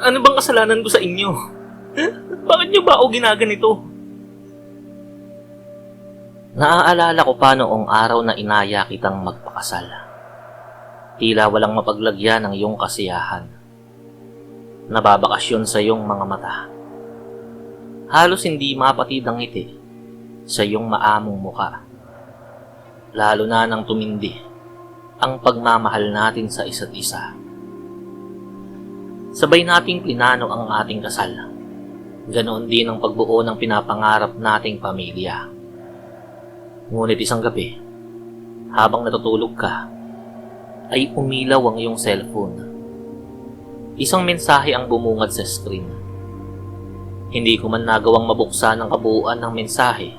Ano bang kasalanan ko sa inyo? Bakit niyo ba ako ginaganito? Naaalala ko pa noong araw na inaya kitang magpakasal. Tila walang mapaglagyan ng iyong kasiyahan. Nababakasyon sa iyong mga mata. Halos hindi mapatid ang ngiti sa iyong maamong muka. Lalo na nang tumindi ang pagmamahal natin sa isa't isa. Sabay nating plinano ang ating kasal. Ganoon din ang pagbuo ng pinapangarap nating pamilya. Ngunit isang gabi, habang natutulog ka, ay umilaw ang iyong cellphone. Isang mensahe ang bumungad sa screen. Hindi ko man nagawang mabuksan ang kabuuan ng mensahe.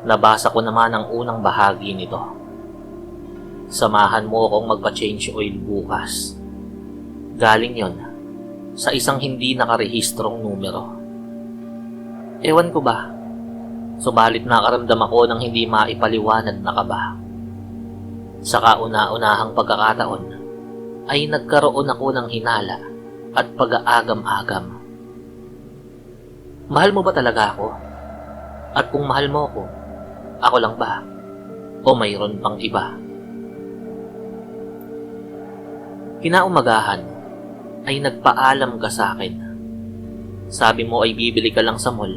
Nabasa ko naman ang unang bahagi nito. Samahan mo akong magpa-change oil bukas. Galing yon sa isang hindi nakarehistrong numero. Ewan ko ba, subalit nakaramdam ako ng hindi maipaliwanag na kaba. Sa kauna-unahang pagkakataon, ay nagkaroon ako ng hinala at pag-aagam-agam. Mahal mo ba talaga ako? At kung mahal mo ako lang ba? O mayroon pang iba? Kinaumagahan, ay nagpaalam ka sa akin. Sabi mo ay bibili ka lang sa mall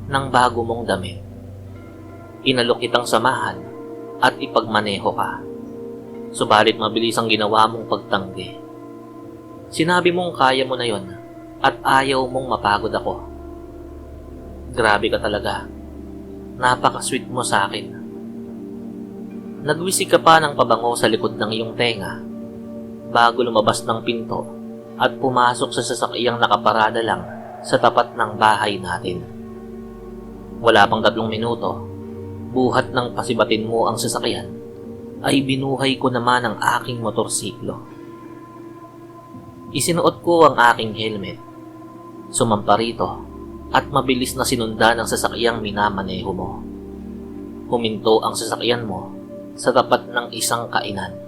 ng bago mong damit. Inalok kitang samahan at ipagmaneho ka. Subalit mabilis ang ginawa mong pagtanggi. Sinabi mong kaya mo na yon at ayaw mong mapagod ako. Grabe ka talaga. Napaka-sweet mo sa akin. Nagwisik ka pa ng pabango sa likod ng iyong tenga bago lumabas ng pinto at pumasok sa sasakyang nakaparada lang sa tapat ng bahay natin. Wala pang 3 minuto, buhat ng pasibatin mo ang sasakyan, ay binuhay ko naman ang aking motorsiklo. Isinuot ko ang aking helmet, sumampa rito at mabilis na sinundan ang sasakyang minamaneho mo. Huminto ang sasakyan mo sa tapat ng isang kainan.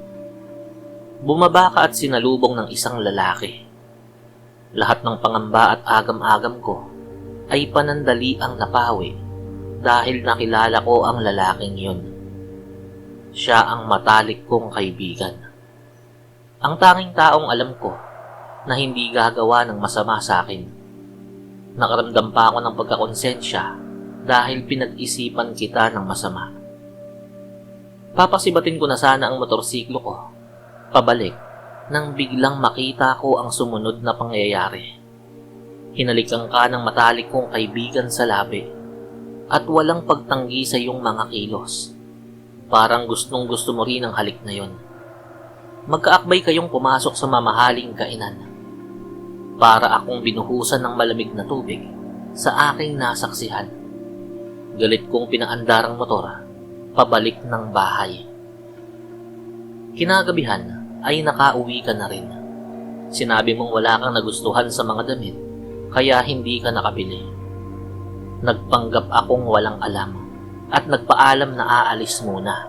Bumaba ka at sinalubong ng isang lalaki. Lahat ng pangamba at agam-agam ko ay panandali ang napawi dahil nakilala ko ang lalaking yun. Siya ang matalik kong kaibigan. Ang tanging taong alam ko na hindi gagawa ng masama sa akin. Nakaramdam pa ako ng pagkakonsensya dahil pinag-isipan kita ng masama. Papasibatin ko na sana ang motorsiklo ko pabalik nang biglang makita ko ang sumunod na pangyayari. Hinalikan ka ng matalik kong kaibigan sa labi at walang pagtanggi sa iyong mga kilos. Parang gustong-gusto mo rin ang halik na yon. Magkaakbay kayong pumasok sa mamahaling kainan. Para akong binuhusan ng malamig na tubig sa aking nasaksihan. Galit kong pinaandar ang motor pabalik ng bahay. Kinagabihan ay nakauwi ka na rin. Sinabi mong wala kang nagustuhan sa mga damit, kaya hindi ka nakabili. Nagpanggap akong walang alam at nagpaalam na aalis muna.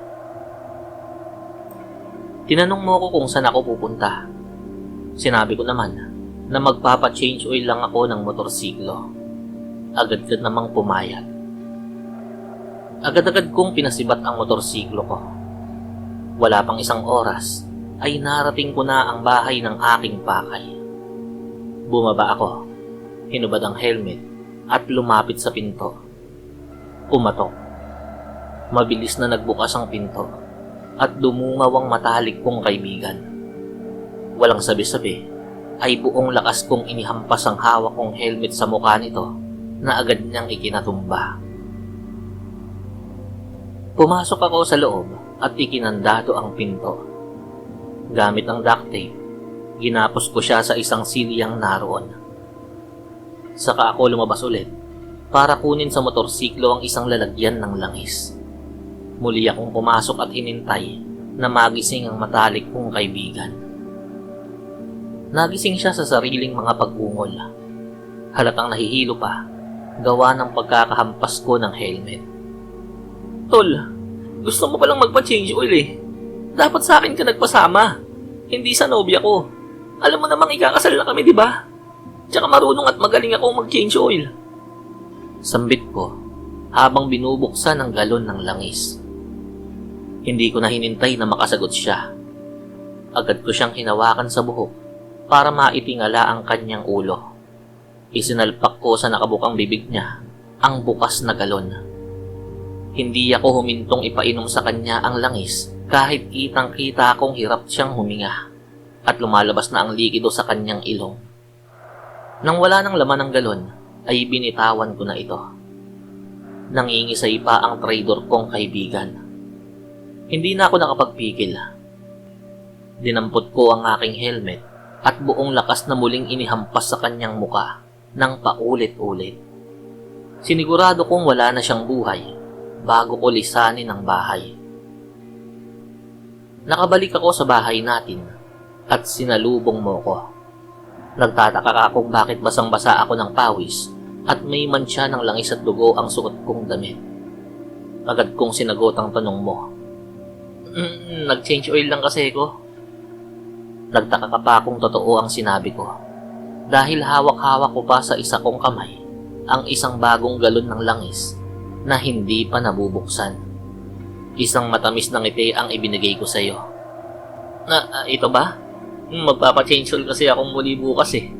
Tinanong mo ko kung saan ako pupunta. Sinabi ko naman na magpapa-change oil lang ako ng motorsiklo. Agad-agad namang pumayag. Agad-agad kong pinasibat ang motorsiklo ko. Wala pang 1 oras ay narating ko na ang bahay ng aking pakay. Bumaba ako, hinubad ang helmet at lumapit sa pinto. Pumatok. Mabilis na nagbukas ang pinto at dumungaw ang matalik kong kaibigan. Walang sabi-sabi ay buong lakas kong inihampas ang hawak kong helmet sa mukha nito na agad niyang ikinatumba. Pumasok ako sa loob at ikinandado ang pinto. Gamit ang duct tape, ginapos ko siya sa isang silyang naroon. Saka ako lumabas ulit para kunin sa motorsiklo ang isang lalagyan ng langis. Muli akong pumasok at hinintay na magising ang matalik kong kaibigan. Nagising siya sa sariling mga pag-ungol. Halatang nahihilo pa, gawa ng pagkakahampas ko ng helmet. Tol, gusto mo palang magpa-change oil eh. Dapat sa akin ka nagpasama, hindi sa nobya ko. Alam mo namang ikakasal na kami, di ba? Tsaka marunong at magaling ako mag-change oil. Sambit ko habang binubuksan ang galon ng langis. Hindi ko na hinintay na makasagot siya. Agad ko siyang hinawakan sa buhok para maitingala ang kanyang ulo. Isinalpak ko sa nakabukang bibig niya ang bukas na galon. Hindi ako humintong ipainom sa kanya ang langis kahit kitang-kita akong hirap siyang huminga at lumalabas na ang likido sa kanyang ilong. Nang wala ng laman ng galon, ay binitawan ko na ito. Nangingisay pa ang traidor kong kaibigan. Hindi na ako nakapagpigil. Dinampot ko ang aking helmet at buong lakas na muling inihampas sa kanyang muka ng paulit-ulit. Sinigurado kong wala na siyang buhay bago ko lisanin ang bahay. Nakabalik ako sa bahay natin at sinalubong mo ko. Nagtataka ka kung bakit basang-basa ako ng pawis at may mantsa ng langis at dugo ang suot kong damit. Agad kong sinagot ang tanong mo. Nag-change oil lang kasi ko. Nagtaka ka pa kung totoo ang sinabi ko. Dahil hawak-hawak ko pa sa isa kong kamay ang isang bagong galon ng langis na hindi pa nabubuksan. Isang matamis na ngiti ang ibinigay ko sa iyo. Ito ba? Magpapa-change oil kasi akong muli bukas eh.